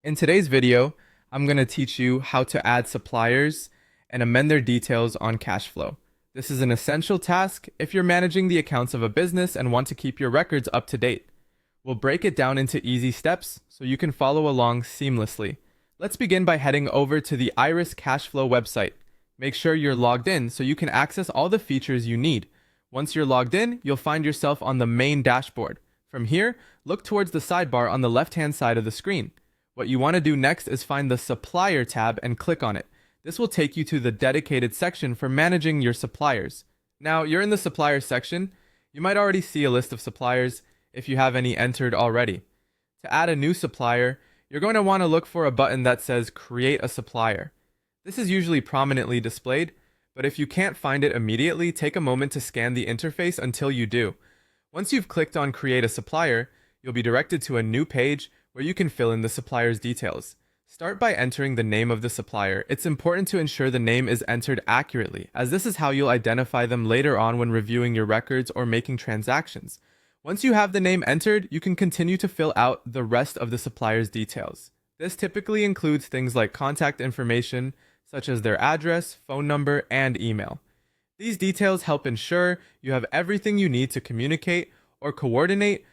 In today's video, I'm going to teach you how to add suppliers and amend their details on Kashflow. This is an essential task if you're managing the accounts of a business and want to keep your records up to date. We'll break it down into easy steps so you can follow along seamlessly. Let's begin by heading over to the Iris Kashflow website. Make sure you're logged in so you can access all the features you need. Once you're logged in, you'll find yourself on the main dashboard. From here, look towards the sidebar on the left-hand side of the screen. What you want to do next is find the Supplier tab and click on it. This will take you to the dedicated section for managing your suppliers. Now, you're in the Supplier section. You might already see a list of suppliers if you have any entered already. To add a new supplier, you're going to want to look for a button that says Create a Supplier. This is usually prominently displayed, but if you can't find it immediately, take a moment to scan the interface until you do. Once you've clicked on Create a Supplier, you'll be directed to a new page where you can fill in the supplier's details. Start by entering the name of the supplier. It's important to ensure the name is entered accurately, as this is how you'll identify them later on when reviewing your records or making transactions. Once you have the name entered, you can continue to fill out the rest of the supplier's details. This typically includes things like contact information, such as their address, phone number, and email. These details help ensure you have everything you need to communicate or coordinate